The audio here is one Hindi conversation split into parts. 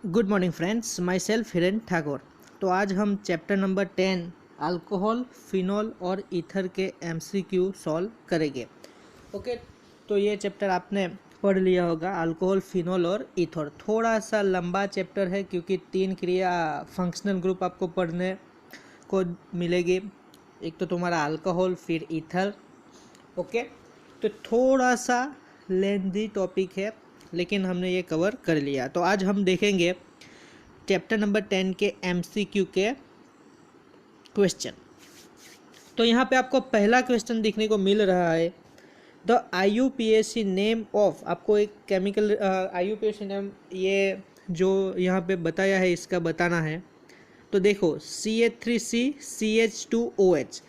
Good morning friends, my self Hiren Thakur. तो आज हम चैप्टर नंबर 10 अल्कोहल, फिनॉल और ईथर के एमसीक्यू सॉल्व करेंगे। ओके, तो ये चैप्टर आपने पढ़ लिया होगा, अल्कोहल, फिनॉल और ईथर। थोड़ा सा लंबा चैप्टर है क्योंकि 3 क्रिया फंक्शनल ग्रुप आपको पढ़ने को मिलेगी। एक तो तुम्हारा अल्कोहल, फिर ईथर। ओके, तो थोड़ा सा लेंथी टॉपिक है लेकिन हमने ये कवर कर लिया। तो आज हम देखेंगे चैप्टर नंबर 10 के एमसीक्यू के क्वेश्चन। तो यहाँ पे आपको पहला क्वेश्चन देखने को मिल रहा है, द IUPAC नेम ऑफ, आपको एक केमिकल IUPAC नेम ये जो यहाँ पे बताया है इसका बताना है। तो देखो CH3C CH2OH,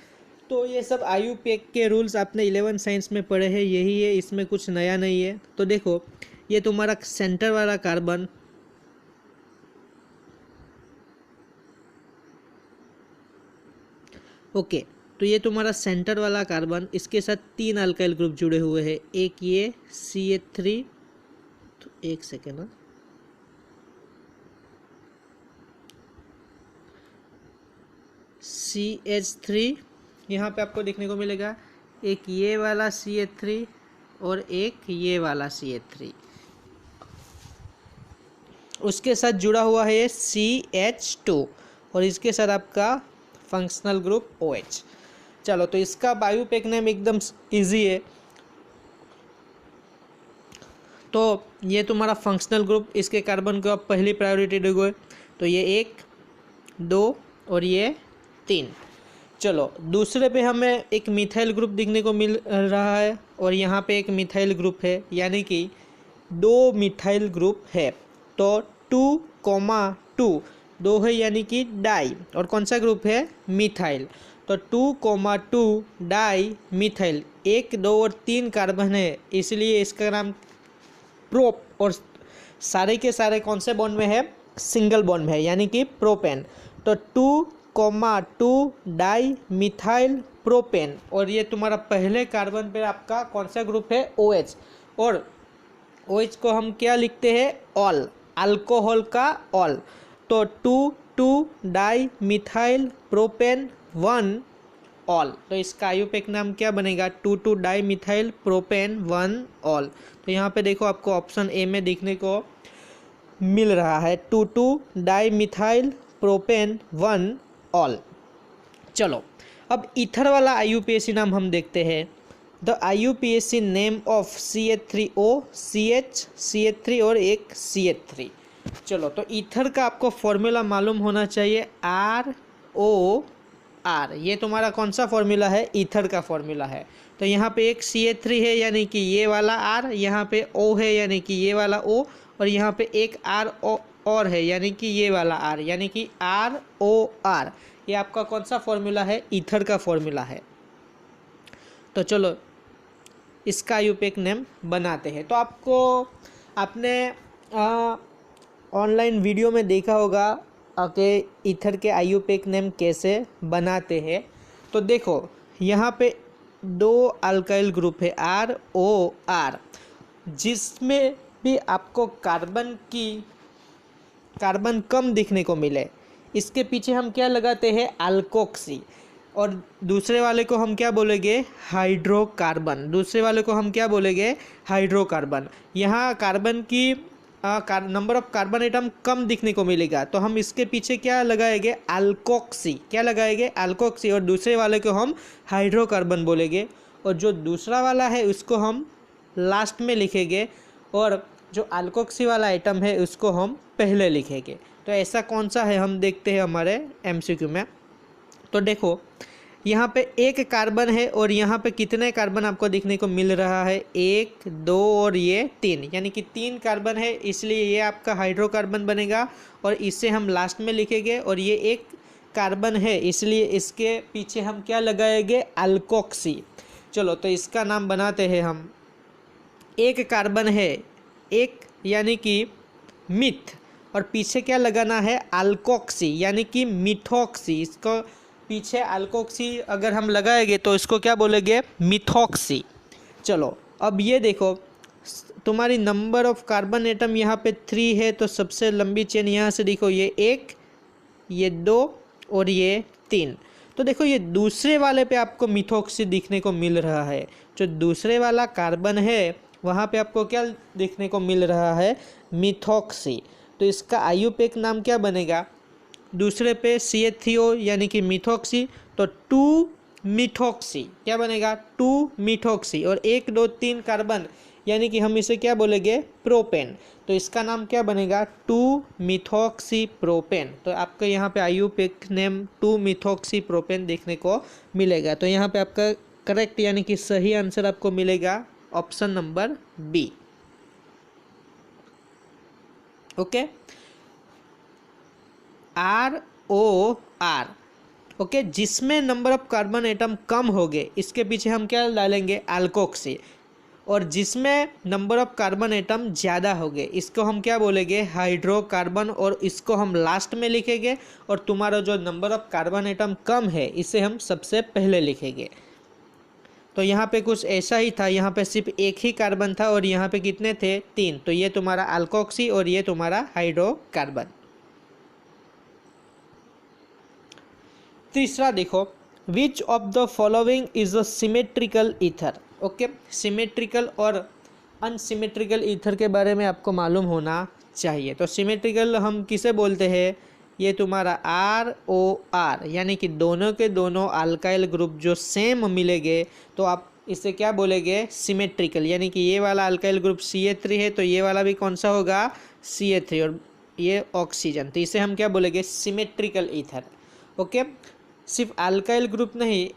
तो ये सब IUPAC के रूल्स आपने 11 साइंस में पढ़े हैं, यही है, इसमें कुछ नया नहीं है। तो देखो ये तुम्हारा सेंटर वाला कार्बन, ओके, तो ये तुम्हारा सेंटर वाला कार्बन, इसके साथ 3 अल्काइल ग्रुप जुड़े हुए हैं। एक ये CH3, तो एक सेकेंड ना, CH3 यहाँ पे आपको देखने को मिलेगा, एक ये वाला CH3 और एक ये वाला CH3, उसके साथ जुड़ा हुआ है ये CH2 और इसके साथ आपका फंक्शनल ग्रुप OH। चलो, तो इसका बायोपेक नेम एकदम इजी है। तो ये तुम्हारा फंक्शनल ग्रुप, इसके कार्बन को आप पहली प्रायोरिटी दोगे, तो ये 1, 2 और ये 3। चलो, दूसरे पे हमें एक मिथाइल ग्रुप देखने को मिल रहा है और यहाँ पे एक मिथाइल ग्रुप है, यानी कि 2 मिथाइल ग्रुप है। तो 2,2 2 है यानी कि डाई, और कौन सा ग्रुप है? मिथाइल। तो 2,2 डाई मिथाइल, 1, 2 और 3 कार्बन है, इसलिए इसका नाम प्रोप, और सारे के सारे कौन से बॉन्ड में है? सिंगल बॉन्ड में है, यानी कि प्रोपेन। तो 2,2 डाई मिथाइल प्रोपेन, और ये तुम्हारा पहले कार्बन पे आपका कौन सा ग्रुप है? OH, और OH को हम क्या लिखते हैं? ऑल, अल्कोहल का ऑल। तो 2,2 डाई मिथाइल प्रोपेन 1 ऑल, तो इसका आयुपेक नाम क्या बनेगा? 2,2 डाई मिथाइल प्रोपेन 1 ऑल। तो यहाँ पे देखो आपको ऑप्शन ए में देखने को मिल रहा है 2,2 डाई मिथाइल प्रोपेन 1 ऑल। चलो, अब ईथर वाला IUPAC नाम हम देखते हैं। The IUPAC name of CH3O, CH3 और एक CH3। चलो, तो ईथर का आपको फॉर्मूला मालूम होना चाहिए, ROR। ये तुम्हारा कौन सा फॉर्मूला है? ईथर का फॉर्मूला है। तो यहाँ पे एक CH3 है यानी कि ये वाला R, यहाँ पे O है यानी कि ये वाला O, और यहाँ पे एक R और है यानी कि ये वाला R, यानी कि ROR। ये आपका कौन सा फॉर्मूला है? ईथर का फॉर्मूला है। तो चलो इसका IUPAC नेम बनाते हैं। तो आपने ऑनलाइन वीडियो में देखा होगा कि ईथर के IUPAC नेम कैसे बनाते हैं। तो देखो यहाँ पे 2 अल्काइल ग्रुप है ROR, जिसमें भी आपको कार्बन कम दिखने को मिले, इसके पीछे हम क्या लगाते हैं? अल्कोक्सी, और दूसरे वाले को हम क्या बोलेंगे? हाइड्रोकार्बन। दूसरे वाले को हम क्या बोलेंगे? हाइड्रोकार्बन। यहाँ कार्बन की नंबर ऑफ कार्बन एटम कम दिखने को मिलेगा, तो हम इसके पीछे क्या लगाएंगे? अल्कोक्सी। क्या लगाएंगे? अल्कोक्सी, और दूसरे वाले को हम हाइड्रोकार्बन बोलेंगे, और जो दूसरा वाला है उसको हम लास्ट में लिखेंगे, और जो अल्कोक्सी वाला आइटम है उसको हम पहले लिखेंगे। तो ऐसा कौन सा है हम देखते हैं हमारे MCQ में। तो देखो यहाँ पे एक कार्बन है और यहाँ पे कितने कार्बन आपको देखने को मिल रहा है? 1, 2 और ये 3, यानी कि 3 कार्बन है, इसलिए ये आपका हाइड्रोकार्बन बनेगा, और इसे हम लास्ट में लिखेंगे। और ये एक कार्बन है, इसलिए इसके पीछे हम क्या लगाएंगे? अल्कोक्सी। चलो, तो इसका नाम बनाते हैं हम। एक कार्बन है, एक यानी कि मिथ, और पीछे क्या लगाना है? अल्कोक्सी, यानी कि मिथोक्सी। इसको पीछे अल्कोक्सी अगर हम लगाएंगे तो इसको क्या बोलेंगे? मिथोक्सी। चलो, अब ये देखो तुम्हारी नंबर ऑफ कार्बन एटम यहाँ पे 3 है, तो सबसे लंबी चेन यहाँ से देखो, ये 1, ये 2 और ये 3। तो देखो ये दूसरे वाले पे आपको मिथॉक्सी दिखने को मिल रहा है। जो दूसरे वाला कार्बन है वहाँ पे आपको क्या देखने को मिल रहा है, मिथॉक्सी। तो इसका आयुपेक नाम क्या बनेगा, दूसरे पे CH3O यानी कि मिथॉक्सी, तो 2 मिथॉक्सी क्या बनेगा, 2 मिथॉक्सी। और 1 2 3 कार्बन यानी कि हम इसे क्या बोलेंगे, प्रोपेन। तो इसका नाम क्या बनेगा, 2 मिथॉक्सी प्रोपेन। तो आपको यहाँ पे आयुपेक नेम 2 मिथॉक्सी प्रोपेन देखने को मिलेगा। तो यहाँ पे आपका करेक्ट यानी कि सही आंसर आपको मिलेगा option number B. Okay, ROR, okay, जिसमें नंबर ऑफ कार्बन एटम कम हो गए, इसके पीछे हम क्या डालेंगे, अल्कोक्सी। और जिसमें नंबर ऑफ कार्बन एटम ज़्यादा हो गए, इसको हम क्या बोलेंगे, हाइड्रोकार्बन। और इसको हम लास्ट में लिखेंगे, और तुम्हारा जो नंबर ऑफ कार्बन एटम कम है इसे हम सबसे पहले लिखेंगे। तो यहाँ पे कुछ ऐसा ही था, यहाँ पे सिर्फ एक ही कार्बन था और यहाँ पे कितने थे, 3। तो ये तुम्हारा अल्कोक्सी और ये तुम्हारा हाइड्रोकार्बन। तीसरा देखो, which of the following is a symmetrical ether. Okay, symmetrical और अनसिमेट्रिकल ईथर के बारे में आपको मालूम होना चाहिए। तो सिमेट्रिकल हम किसे बोलते हैं, ये तुम्हारा ROR यानी कि दोनों के दोनों अल्काइल ग्रुप जो सेम मिलेंगे, तो आप इसे क्या बोलेंगे, सिमेट्रिकल। यानी कि ये वाला अल्काइल ग्रुप CH3 है, तो ये वाला भी कौन सा होगा, CH3, और ये ऑक्सीजन, तो इसे हम क्या बोलेंगे, सिमेट्रिकल ईथर। ओके, सिर्फ अल्काइल ग्रुप नहीं,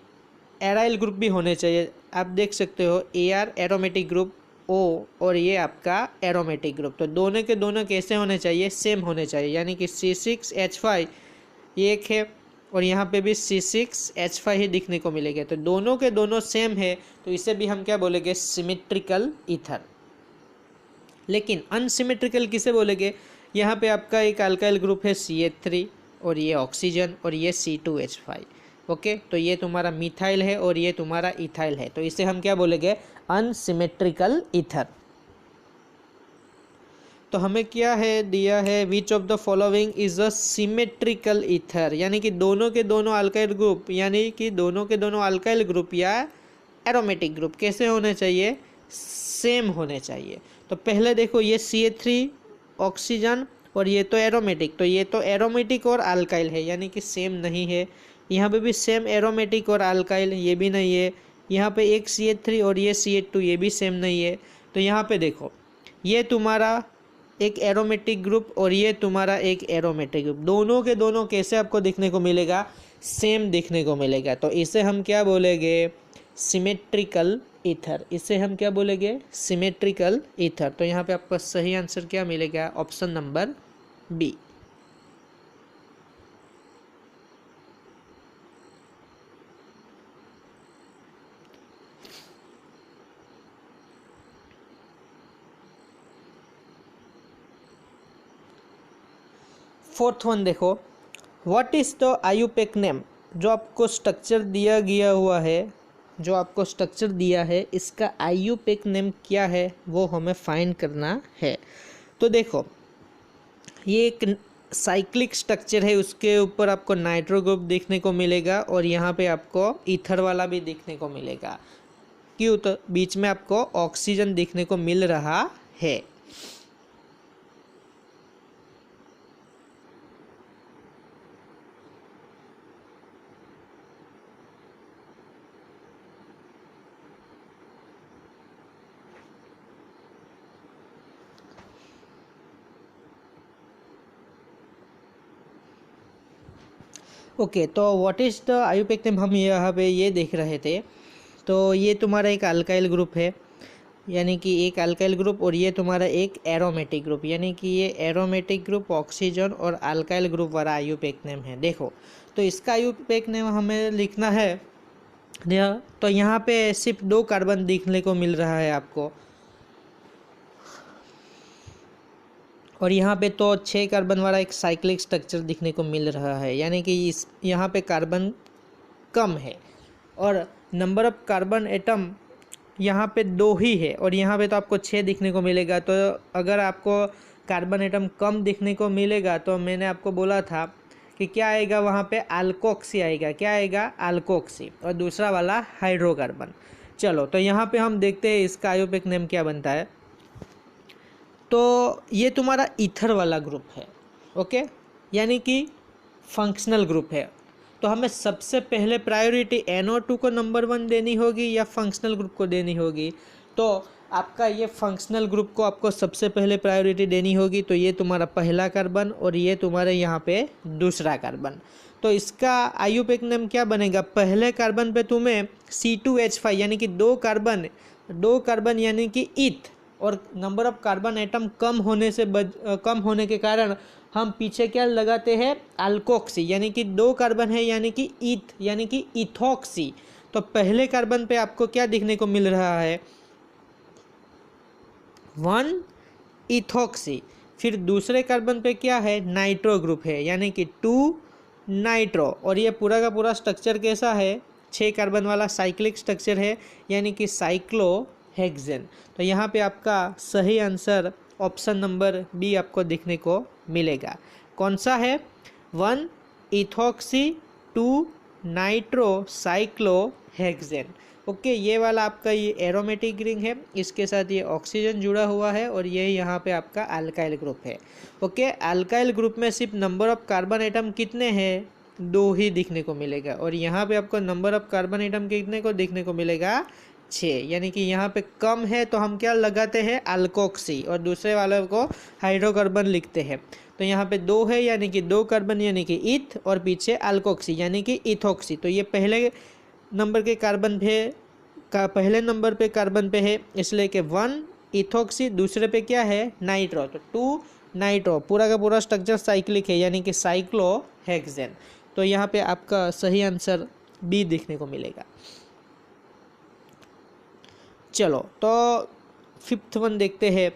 एराइल ग्रुप भी होने चाहिए। आप देख सकते हो AR एरोमेटिक ग्रुप O और ये आपका एरोमेटिक ग्रुप, तो दोनों के दोनों कैसे होने चाहिए, सेम होने चाहिए। यानी कि C6H5 ये एक है और यहाँ पे भी C6H5 ही दिखने को मिलेगा, तो दोनों के दोनों सेम है, तो इसे भी हम क्या बोलेंगे, सिमेट्रिकल ईथर। लेकिन अनसिमेट्रिकल किसे बोलेंगे, यहाँ पे आपका एक अल्काइल ग्रुप है CH3 और ये ऑक्सीजन और ये C2H5। ओके, तो ये तुम्हारा मिथाइल है और ये तुम्हारा इथाइल है, तो इसे हम क्या बोलेंगे, अनसिमेट्रिकल ईथर। तो हमें क्या है दिया है, which of the following is a symmetrical ether, यानी कि दोनों के दोनों अल्काइल ग्रुप, यानी कि दोनों के दोनों अल्काइल ग्रुप या एरोमेटिक ग्रुप कैसे होने चाहिए, सेम होने चाहिए। तो पहले देखो ये CH3 ऑक्सीजन और ये तो एरोमेटिक, तो ये तो एरोमेटिक और अल्काइल है, यानी कि सेम नहीं है। यहाँ पे भी सेम एरोमेटिक और अल्काइल, ये भी नहीं है। यहाँ पे एक CH3 और ये CH2, ये भी सेम नहीं है। तो यहाँ पे देखो, ये तुम्हारा एक एरोमेटिक ग्रुप और ये तुम्हारा एक एरोमेटिक ग्रुप, दोनों के दोनों कैसे आपको दिखने को मिलेगा, सेम दिखने को मिलेगा। तो इसे हम क्या बोलेंगे, सिमेट्रिकल ईथर। इसे हम क्या बोलेंगे, सिमेट्रिकल ईथर। तो यहाँ पे आपका सही आंसर क्या मिलेगा, option number B. Fourth one देखो, what is the IUPAC name. जो आपको स्ट्रक्चर दिया गया हुआ है, जो आपको स्ट्रक्चर दिया है, इसका आयुपेक नेम क्या है वो हमें फाइंड करना है। तो देखो ये एक साइक्लिक स्ट्रक्चर है, उसके ऊपर आपको नाइट्रो ग्रुप देखने को मिलेगा और यहाँ पे आपको ईथर वाला भी देखने को मिलेगा। क्यों, तो बीच में आपको ऑक्सीजन देखने को मिल रहा है। ओके, तो what is the IUPAC name, हम यहाँ पे ये देख रहे थे। तो ये तुम्हारा एक अल्काइल ग्रुप है, यानी कि एक अल्काइल ग्रुप, और ये तुम्हारा एक एरोमेटिक ग्रुप, यानी कि ये एरोमेटिक ग्रुप ऑक्सीजन और अल्काइल ग्रुप वाला आयुपेक नेम है। देखो तो इसका आयुपेक नेम हमें लिखना है। तो यहाँ पे सिर्फ 2 कार्बन दिखने को मिल रहा है आपको, और यहाँ पे तो 6 कार्बन वाला एक साइक्लिक स्ट्रक्चर दिखने को मिल रहा है, यानी कि इस यहाँ पे कार्बन कम है। और नंबर ऑफ कार्बन एटम यहाँ पे 2 ही है और यहाँ पे तो आपको 6 दिखने को मिलेगा। तो अगर आपको कार्बन एटम कम दिखने को मिलेगा तो मैंने आपको बोला था कि क्या आएगा वहाँ पे, अल्कोक्सी आएगा। क्या आएगा, अल्कोक्सी, और दूसरा वाला हाइड्रोकार्बन। चलो तो यहाँ पे हम देखते हैं इसका आयोपेक नेम क्या बनता है। तो ये तुम्हारा ईथर वाला ग्रुप है, ओके, यानी कि फंक्शनल ग्रुप है। तो हमें सबसे पहले प्रायोरिटी NO2 को नंबर 1 देनी होगी या फंक्शनल ग्रुप को देनी होगी। तो आपका ये फंक्शनल ग्रुप को आपको सबसे पहले प्रायोरिटी देनी होगी। तो ये तुम्हारा पहला कार्बन और ये तुम्हारे यहाँ पे दूसरा कार्बन। तो इसका आयुपेक नेम क्या बनेगा, पहले कार्बन पे तुम्हें C2H5 यानी कि 2 कार्बन यानी कि ईथ, और नंबर ऑफ कार्बन एटम कम होने के कारण हम पीछे क्या लगाते हैं, अल्कोक्सी, यानी कि 2 कार्बन है यानी कि ईथ यानी कि इथॉक्सी। तो पहले कार्बन पे आपको क्या दिखने को मिल रहा है, 1 इथॉक्सी। फिर दूसरे कार्बन पे क्या है, नाइट्रो ग्रुप है यानी कि 2 नाइट्रो। और ये पूरा का पूरा स्ट्रक्चर कैसा है, 6 कार्बन वाला साइक्लिक स्ट्रक्चर है यानी कि साइक्लोहेक्सेन। तो यहाँ पे आपका सही आंसर ऑप्शन नंबर बी आपको दिखने को मिलेगा। कौन सा है, 1 इथॉक्सी 2 नाइट्रो साइक्लोहेक्सेन। ओके, ये वाला आपका ये एरोमेटिक रिंग है, इसके साथ ये ऑक्सीजन जुड़ा हुआ है और ये यहाँ पे आपका अल्काइल ग्रुप है। ओके, अल्काइल ग्रुप में सिर्फ नंबर ऑफ कार्बन एटम कितने हैं, 2 ही दिखने को मिलेगा। और यहाँ पे आपको नंबर ऑफ कार्बन एटम कितने को दिखने को मिलेगा, 6, यानी कि यहाँ पे कम है तो हम क्या लगाते हैं, अल्कोक्सी, और दूसरे वाले को हाइड्रोकार्बन लिखते हैं। तो यहाँ पे 2 है यानी कि 2 कार्बन यानी कि ईथ, और पीछे अल्कोक्सी यानी कि इथॉक्सी। तो ये पहले नंबर के कार्बन पहले नंबर पे कार्बन पे है, इसलिए कि 1 इथॉक्सी, दूसरे पे क्या है, नाइट्रो, तो 2 नाइट्रो। पूरा का पूरा स्ट्रक्चर साइक्लिक है यानी कि साइक्लोहेक्सेन। तो यहाँ पे आपका सही आंसर बी दिखने को मिलेगा। चलो तो 5th वन देखते हैं,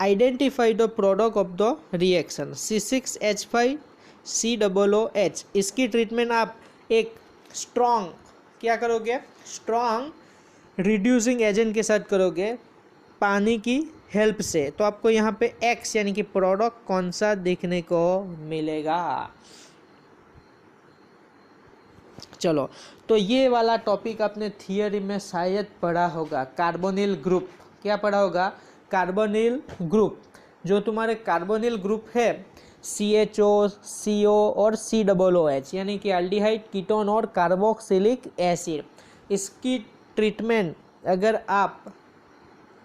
identify the product of the reaction C6H5COOH। इसकी ट्रीटमेंट आप एक स्ट्रॉन्ग क्या करोगे, स्ट्रॉन्ग रिड्यूसिंग एजेंट के साथ करोगे, पानी की हेल्प से। तो आपको यहाँ पे X यानी कि प्रोडक्ट कौन सा देखने को मिलेगा। चलो तो ये वाला टॉपिक आपने थियरी में शायद पढ़ा होगा, कार्बोनिल ग्रुप। क्या पढ़ा होगा, कार्बोनिल ग्रुप। जो तुम्हारे कार्बोनिल ग्रुप है CHO, CO और COOH यानी कि एल्डिहाइड, कीटोन और कार्बोक्सिलिक एसिड। इसकी ट्रीटमेंट अगर आप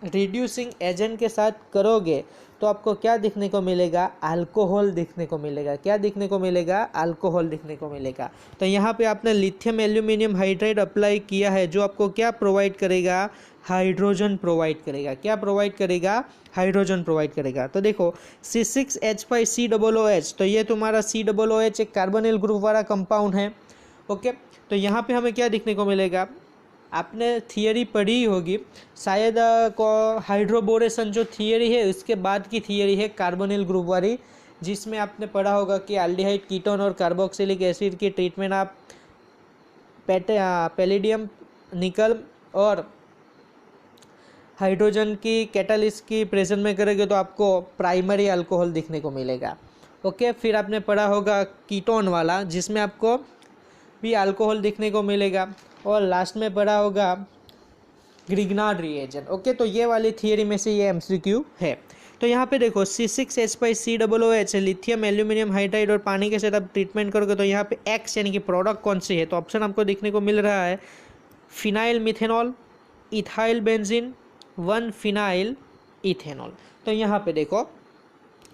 रिड्यूसिंग एजेंट के साथ करोगे तो आपको क्या दिखने को मिलेगा, अल्कोहल दिखने को मिलेगा। क्या दिखने को मिलेगा, अल्कोहल दिखने को मिलेगा। तो यहाँ पे आपने लिथियम एल्यूमिनियम हाइड्राइड अप्लाई किया है, जो आपको क्या प्रोवाइड करेगा, हाइड्रोजन प्रोवाइड करेगा। क्या प्रोवाइड करेगा, हाइड्रोजन प्रोवाइड करेगा। तो देखो C6H5COOH, तो ये तुम्हारा COOH एक कार्बोनिल ग्रुप वाला कंपाउंड है। ओके, तो यहाँ पे हमें क्या दिखने को मिलेगा, आपने थियरी पढ़ी ही होगी शायद, को हाइड्रोबोरेशन जो थियरी है उसके बाद की थियरी है कार्बोनिल ग्रुप वाली, जिसमें आपने पढ़ा होगा कि एल्डिहाइड, कीटोन और कार्बोक्सिलिक एसिड की ट्रीटमेंट आप पैलेडियम, निकल और हाइड्रोजन की कैटालिस्ट की प्रेजेंस में करेंगे तो आपको प्राइमरी अल्कोहल दिखने को मिलेगा। ओके, फिर आपने पढ़ा होगा कीटोन वाला, जिसमें आपको भी अल्कोहल दिखने को मिलेगा, और लास्ट में पढ़ा होगा ग्रिग्नार्ड रिएजेंट। ओके, तो ये वाली थियरी में से ये MCQ है। तो यहाँ पे देखो C6H5COOH लिथियम एल्यूमिनियम हाइड्राइड और पानी के साथ आप ट्रीटमेंट करोगे तो यहाँ पे X यानी कि प्रोडक्ट कौन सी है, तो ऑप्शन आपको देखने को मिल रहा है phenyl methanol, ethyl benzene, 1 phenyl ethanol. तो यहाँ पे देखो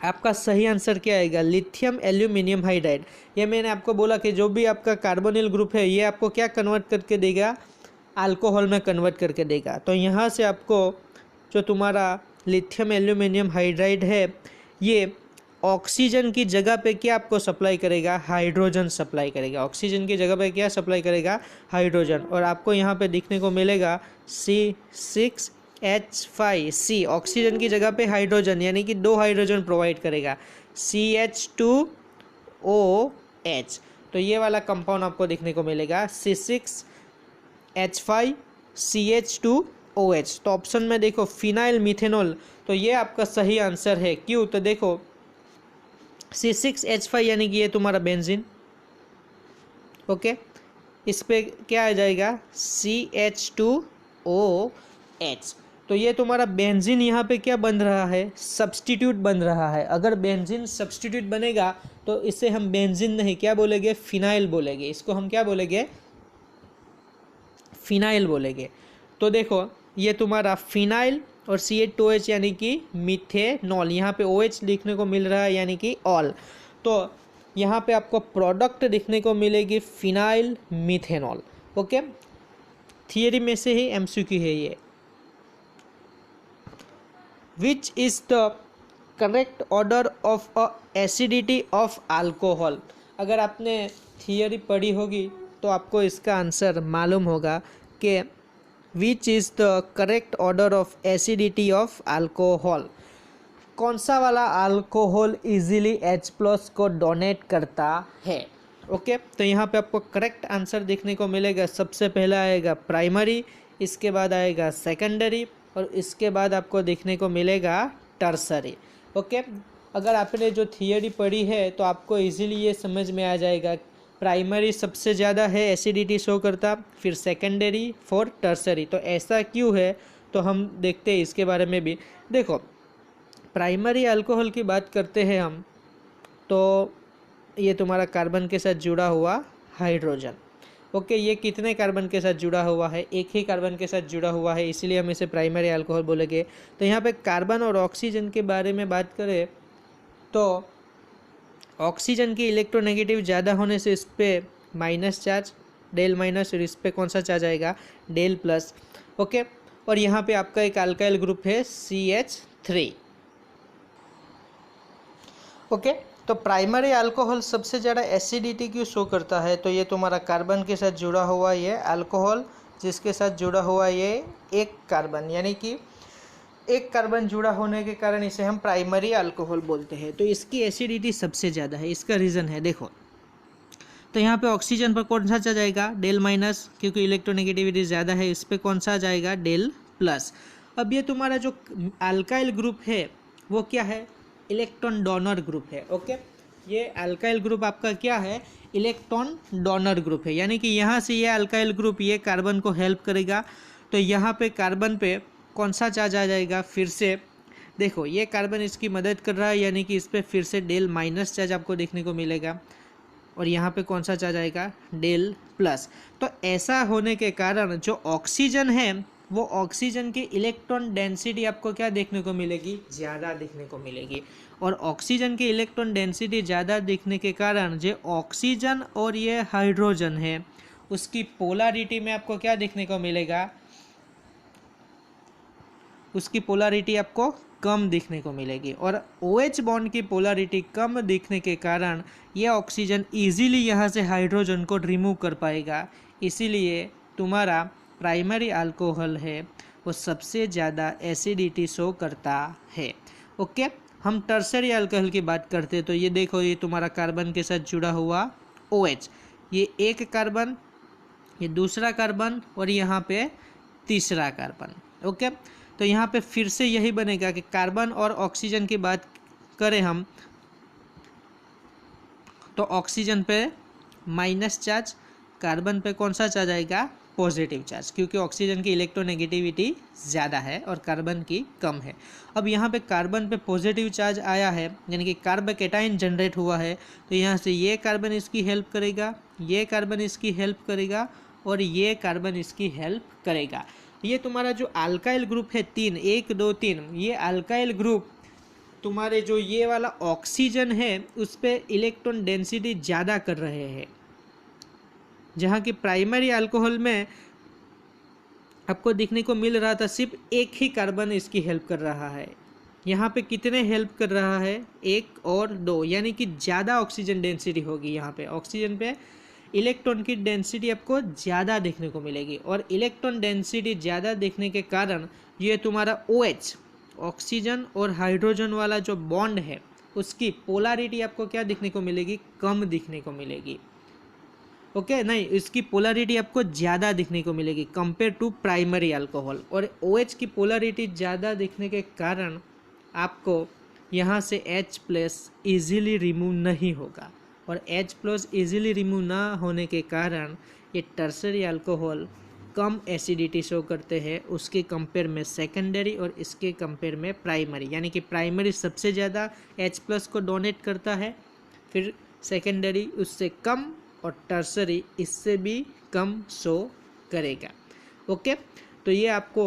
आपका सही आंसर क्या आएगा, लिथियम एल्यूमिनियम हाइड्राइड। ये मैंने आपको बोला कि जो भी आपका कार्बोनिल ग्रुप है ये आपको क्या कन्वर्ट करके देगा, अल्कोहल में कन्वर्ट करके देगा। तो यहाँ से आपको जो तुम्हारा लिथियम एल्यूमिनियम हाइड्राइड है ये ऑक्सीजन की जगह पे क्या आपको सप्लाई करेगा, हाइड्रोजन सप्लाई करेगा। ऑक्सीजन की जगह पे क्या सप्लाई करेगा, हाइड्रोजन। और आपको यहाँ पे दिखने को मिलेगा C6H5C, ऑक्सीजन की जगह पे हाइड्रोजन यानी कि 2 हाइड्रोजन प्रोवाइड करेगा, CH2OH। तो ये वाला कंपाउंड आपको देखने को मिलेगा C6H5CH2 OH। तो ऑप्शन में देखो फिनाइल मिथेनॉल, तो ये आपका सही आंसर है। क्यों? तो देखो C6H5 यानी कि ये तुम्हारा बेंजीन। ओके, इस पे क्या आ जाएगा CH2OH। तो ये तुम्हारा बेंजीन यहाँ पे क्या बन रहा है, सब्स्टिट्यूट बन रहा है। अगर बेंजीन सब्स्टिट्यूट बनेगा तो इसे हम बेंजीन नहीं क्या बोलेंगे, फिनाइल बोलेंगे। इसको हम क्या बोलेंगे, फिनाइल बोलेंगे। तो देखो ये तुम्हारा फिनाइल और CH2OH यानी कि मिथेनॉल, यहाँ पे OH लिखने को मिल रहा है यानी कि ऑल। तो यहाँ पे आपको प्रोडक्ट दिखने को मिलेगी फिनाइल मिथेनॉल। ओके, थियरी में से ही MCQ है ये। Which is the correct order of a acidity of alcohol. अगर आपने थियरी पढ़ी होगी तो आपको इसका आंसर मालूम होगा कि which is the correct order of acidity of alcohol. कौन सा वाला अल्कोहल इजीली H+ को डोनेट करता है। ओके, तो यहाँ पे आपको करेक्ट आंसर देखने को मिलेगा। सबसे पहला आएगा प्राइमरी, इसके बाद आएगा सेकेंडरी और इसके बाद आपको देखने को मिलेगा टर्सरी। ओके, अगर आपने जो थियरी पढ़ी है तो आपको इजीली ये समझ में आ जाएगा। प्राइमरी सबसे ज़्यादा है एसिडिटी शो करता, फिर सेकेंडरी, फोर टर्सरी। तो ऐसा क्यों है, तो हम देखते हैं इसके बारे में भी। देखो प्राइमरी अल्कोहल की बात करते हैं हम, तो ये तुम्हारा कार्बन के साथ जुड़ा हुआ हाइड्रोजन। ओके, ये कितने कार्बन के साथ जुड़ा हुआ है, एक ही कार्बन के साथ जुड़ा हुआ है, इसलिए हम इसे प्राइमरी अल्कोहल बोलेंगे। तो यहाँ पे कार्बन और ऑक्सीजन के बारे में बात करें तो ऑक्सीजन की इलेक्ट्रोनेगेटिव ज़्यादा होने से इस पर माइनस चार्ज, डेल माइनस, और इस पर कौन सा चार्ज आएगा, डेल प्लस। ओके, और यहाँ पे आपका एक अल्काइल ग्रुप है CH3। ओके, तो प्राइमरी अल्कोहल सबसे ज़्यादा एसिडिटी क्यों शो करता है, तो ये तुम्हारा कार्बन के साथ जुड़ा हुआ ये अल्कोहल, जिसके साथ जुड़ा हुआ ये एक कार्बन, यानी कि एक कार्बन जुड़ा होने के कारण इसे हम प्राइमरी अल्कोहल बोलते हैं। तो इसकी एसिडिटी सबसे ज़्यादा है। इसका रीज़न है, देखो तो यहाँ पे ऑक्सीजन पर कौन सा चार्ज आएगा, डेल माइनस, क्योंकि इलेक्ट्रोनेगेटिविटी ज़्यादा है। इस पर कौन सा जाएगा, डेल प्लस। अब ये तुम्हारा जो अल्काइल ग्रुप है वो क्या है, इलेक्ट्रॉन डोनर ग्रुप है। ओके, ये अल्काइल ग्रुप आपका क्या है, इलेक्ट्रॉन डोनर ग्रुप है, यानी कि यहाँ से ये अल्काइल ग्रुप ये कार्बन को हेल्प करेगा। तो यहाँ पे कार्बन पे कौन सा चार्ज आ जाएगा, फिर से देखो ये कार्बन इसकी मदद कर रहा है, यानी कि इस पर फिर से डेल माइनस चार्ज आपको देखने को मिलेगा, और यहाँ पे कौन सा चार्ज आएगा, डेल प्लस। तो ऐसा होने के कारण जो ऑक्सीजन है वो ऑक्सीजन की इलेक्ट्रॉन डेंसिटी आपको क्या देखने को मिलेगी, ज़्यादा देखने को मिलेगी। और ऑक्सीजन की इलेक्ट्रॉन डेंसिटी ज़्यादा दिखने के कारण जो ऑक्सीजन और ये हाइड्रोजन है उसकी पोलैरिटी में आपको क्या देखने को मिलेगा, उसकी पोलैरिटी आपको कम दिखने को मिलेगी। और OH बॉन्ड की पोलैरिटी कम दिखने के कारण ये ऑक्सीजन इजीली यहाँ से हाइड्रोजन को रिमूव कर पाएगा। इसीलिए तुम्हारा प्राइमरी अल्कोहल है वो सबसे ज़्यादा एसिडिटी शो करता है। ओके, हम टर्सरी अल्कोहल की बात करते हैं तो ये देखो ये तुम्हारा कार्बन के साथ जुड़ा हुआ OH, ये एक कार्बन, ये दूसरा कार्बन और यहाँ पे तीसरा कार्बन। ओके, तो यहाँ पे फिर से यही बनेगा कि कार्बन और ऑक्सीजन की बात करें हम तो ऑक्सीजन पे माइनस चार्ज, कार्बन पे कौन सा चार्ज आएगा, पॉजिटिव चार्ज, क्योंकि ऑक्सीजन की इलेक्ट्रोनेगेटिविटी ज़्यादा है और कार्बन की कम है। अब यहाँ पे कार्बन पे पॉजिटिव चार्ज आया है, यानी कि कार्बोकेटाइन जनरेट हुआ है, तो यहाँ से ये कार्बन इसकी हेल्प करेगा, ये कार्बन इसकी हेल्प करेगा और ये कार्बन इसकी हेल्प करेगा। ये तुम्हारा जो अल्काइल ग्रुप है 3, 1 2 3, ये अल्काइल ग्रुप तुम्हारे जो ये वाला ऑक्सीजन है उस पर इलेक्ट्रॉन डेंसिटी ज़्यादा कर रहे हैं, जहाँ की प्राइमरी अल्कोहल में आपको दिखने को मिल रहा था सिर्फ एक ही कार्बन इसकी हेल्प कर रहा है। यहाँ पे कितने हेल्प कर रहा है, 1 और 2, यानी कि ज़्यादा ऑक्सीजन डेंसिटी होगी। यहाँ पे ऑक्सीजन पे इलेक्ट्रॉन की डेंसिटी आपको ज़्यादा देखने को मिलेगी, और इलेक्ट्रॉन डेंसिटी ज़्यादा देखने के कारण ये तुम्हारा OH ऑक्सीजन और हाइड्रोजन वाला जो बॉन्ड है उसकी पोलैरिटी आपको क्या दिखने को मिलेगी, कम दिखने को मिलेगी। ओके नहीं, इसकी पोलरिटी आपको ज़्यादा दिखने को मिलेगी कंपेयर टू प्राइमरी अल्कोहल। और OH की पोलरिटी ज़्यादा दिखने के कारण आपको यहाँ से H+ ईजिली रिमूव नहीं होगा, और H+ ईजिली रिमूव ना होने के कारण ये टर्सरी अल्कोहल कम एसिडिटी शो करते हैं उसके कंपेयर में सेकेंडरी और इसके कंपेयर में प्राइमरी। यानी कि प्राइमरी सबसे ज़्यादा H+ को डोनेट करता है, फिर सेकेंडरी उससे कम, और टर्सरी इससे भी कम शो करेगा। ओके, तो ये आपको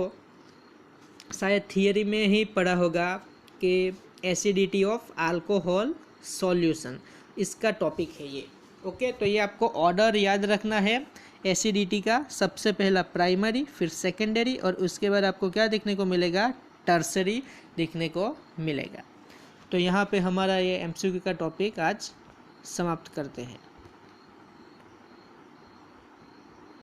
शायद थियरी में ही पढ़ा होगा कि एसिडिटी ऑफ अल्कोहल सॉल्यूशन, इसका टॉपिक है ये। ओके, तो ये आपको ऑर्डर याद रखना है एसिडिटी का। सबसे पहला प्राइमरी, फिर सेकेंडरी, और उसके बाद आपको क्या देखने को मिलेगा, टर्सरी देखने को मिलेगा। तो यहाँ पे हमारा ये MCQ का टॉपिक आज समाप्त करते हैं।